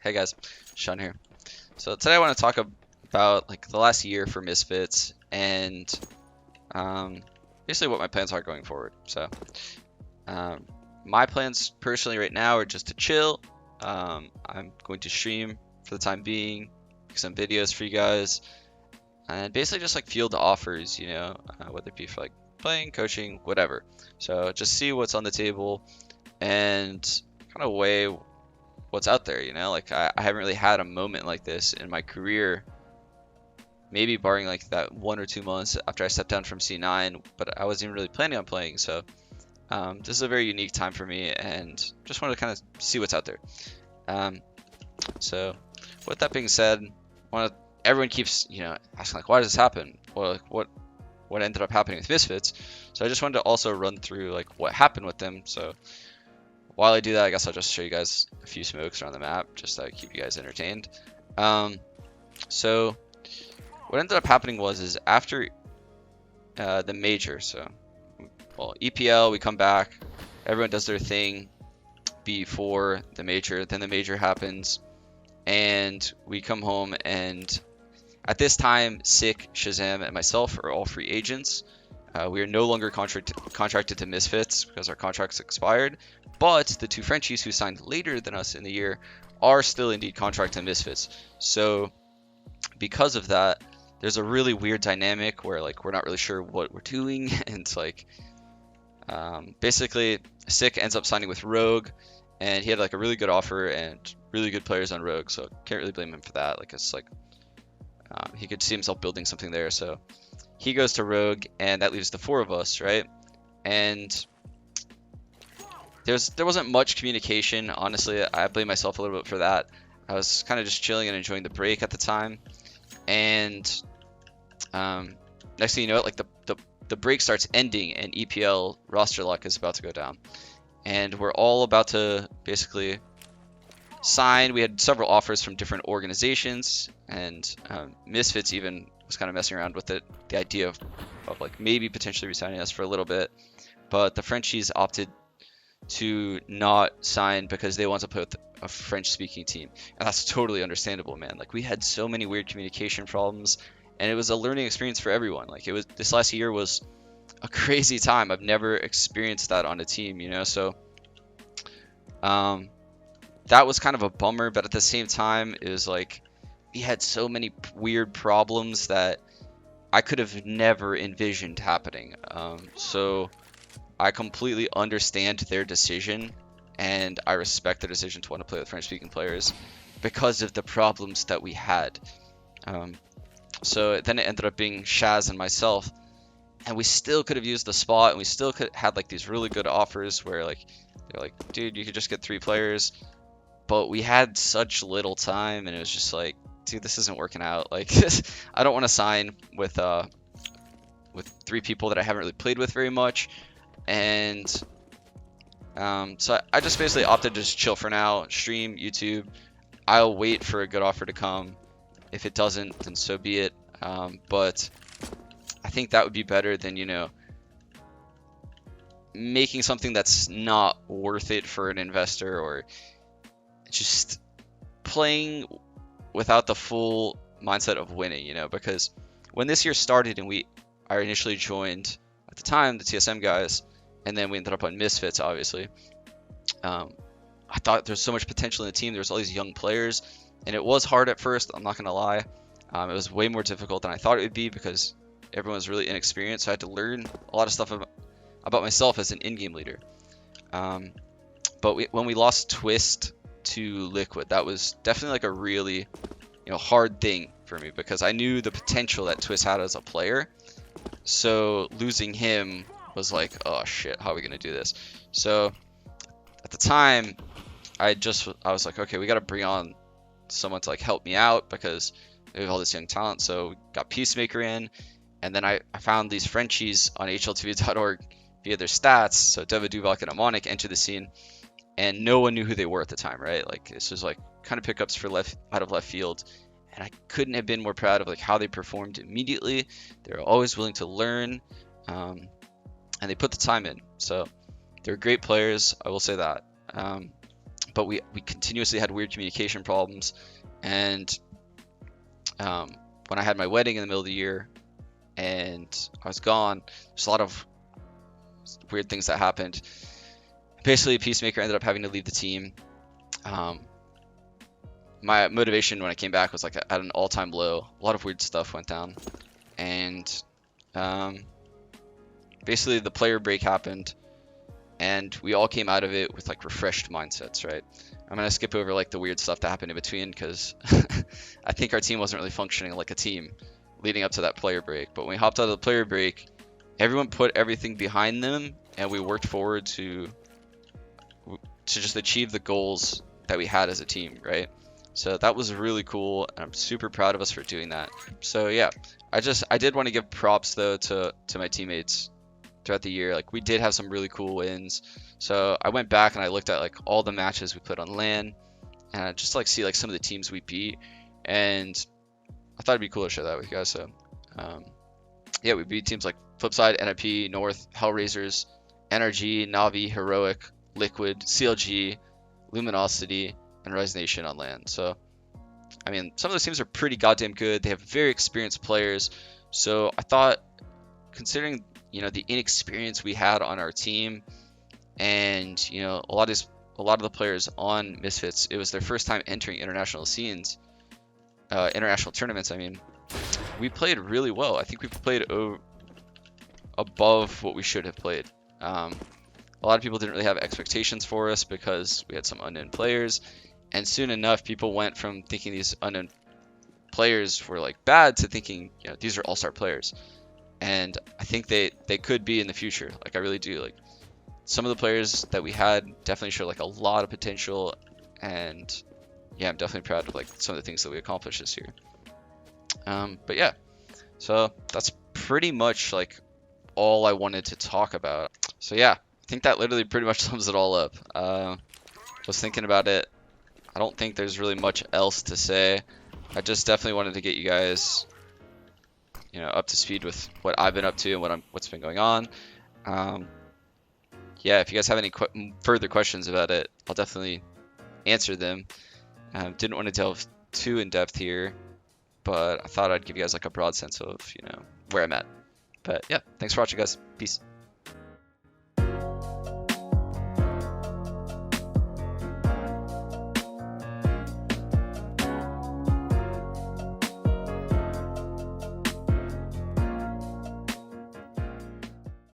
Hey guys, Sean here. So today I want to talk about like the last year for Misfits and um, basically what my plans are going forward. So um, my plans personally right now are just to chill. I'm going to stream for the time being, make some videos for you guys, and basically just like field offers, whether it be for like playing, coaching, whatever. So just see what's on the table and kind of weigh what's out there, like I haven't really had a moment like this in my career, maybe barring like that 1 or 2 months after I stepped down from C9, but I wasn't even really planning on playing. So this is a very unique time for me and just wanted to kind of see what's out there. So with that being said, everyone keeps asking like, why does this happen? Well, like, what ended up happening with Misfits? So I just wanted to also run through like what happened with them. So while I do that, I guess I'll just show you guys a few smokes around the map, just to keep you guys entertained. So what ended up happening is after the major, EPL, we come back, everyone does their thing before the major, then the major happens, and we come home, and at this time, Sick, Shazam, and myself are all free agents. We are no longer contracted to Misfits because our contracts expired, but the two Frenchies who signed later than us in the year are still indeed contracted to Misfits. So because of that, there's a really weird dynamic where like we're not really sure what we're doing, and like basically Sick ends up signing with Rogue, and he had like a really good offer and really good players on Rogue, so can't really blame him for that. Like it's like he could see himself building something there, so he goes to Rogue, and that leaves the four of us, right? And there wasn't much communication, honestly. I blame myself a little bit for that. I was kind of just chilling and enjoying the break at the time, and next thing you know, like the break starts ending, and EPL Roster Lock is about to go down, and we're all about to basically sign. We had several offers from different organizations, and Misfits even was kind of messing around with the idea of like maybe potentially resigning us for a little bit, but the Frenchies opted to not sign because they want to play with a French-speaking team, and that's totally understandable, man. Like we had so many weird communication problems, and it was a learning experience for everyone. Like this last year was a crazy time. I've never experienced that on a team, so that was kind of a bummer, but at the same time, it was like we had so many weird problems that I could have never envisioned happening. So I completely understand their decision, and I respect their decision to want to play with French-speaking players because of the problems that we had. So then it ended up being Shaz and myself, and we still could have used the spot, and we still could had like these really good offers where like they're like, dude, you could just get 3 players. But we had such little time, and it was just like, dude, this isn't working out. Like, I don't want to sign with 3 people that I haven't really played with very much, and so I just basically opted to just chill for now, stream YouTube. I'll wait for a good offer to come. If it doesn't, then so be it. But I think that would be better than making something that's not worth it for an investor, or just playing without the full mindset of winning, because when this year started and I initially joined at the time the TSM guys, and then we ended up on Misfits, obviously. I thought there's so much potential in the team. There's all these young players, and it was hard at first. I'm not gonna lie. It was way more difficult than I thought it would be because everyone was really inexperienced. So I had to learn a lot of stuff about myself as an in-game leader. But when we lost Twist to Liquid, that was definitely like a really hard thing for me because I knew the potential that Twist had as a player. So losing him was like, oh shit, how are we gonna do this? So at the time, I was like, okay, we got to bring on someone to like help me out because we have all this young talent. So we got Peacemaker in, and then I found these Frenchies on hltv.org via their stats. So Deva Duvak and Amonic entered the scene, and no one knew who they were at the time, right? Like this was like kind of pickups out of left field, and I couldn't have been more proud of like how they performed immediately. They were always willing to learn, and they put the time in. So they're great players, I will say that. but we continuously had weird communication problems. And when I had my wedding in the middle of the year and I was gone, there's a lot of weird things that happened. Basically, Peacemaker ended up having to leave the team. My motivation when I came back was like at an all-time low. A lot of weird stuff went down, and basically the player break happened, and we all came out of it with like refreshed mindsets, right? I'm gonna skip over like the weird stuff that happened in between because I think our team wasn't really functioning like a team leading up to that player break. But when we hopped out of the player break, everyone put everything behind them, and we worked forward to just achieve the goals that we had as a team, right? So that was really cool, and I'm super proud of us for doing that. So yeah, I did want to give props though to my teammates throughout the year. Like we did have some really cool wins. So I went back and I looked at like all the matches we played on LAN, and I just like see like some of the teams we beat, and I thought it'd be cool to share that with you guys. So yeah, we beat teams like Flipside, NIP, North, Hellraisers, NRG, Navi, Heroic, Liquid, CLG, Luminosity, and Rise Nation on LAN. So, I mean, some of those teams are pretty goddamn good. They have very experienced players. So I thought, considering, you know, the inexperience we had on our team, and, you know, a lot of the players on Misfits, it was their first time entering international scenes, international tournaments, I mean, we played really well. I think we played above what we should have played. A lot of people didn't really have expectations for us because we had some unknown players, and soon enough people went from thinking these unknown players were like bad to thinking, you know, these are all-star players. And I think they could be in the future. Like I really do. Like some of the players that we had definitely showed like a lot of potential, and yeah, I'm definitely proud of like some of the things that we accomplished this year. But yeah, so that's pretty much like all I wanted to talk about. So yeah, I think that literally pretty much sums it all up. Was thinking about it. I don't think there's really much else to say. I just definitely wanted to get you guys, you know, up to speed with what I've been up to and what's been going on. Yeah, if you guys have any further questions about it, I'll definitely answer them. Didn't want to delve too in depth here, but I thought I'd give you guys like a broad sense of, you know, where I'm at. But yeah, thanks for watching, guys. Peace.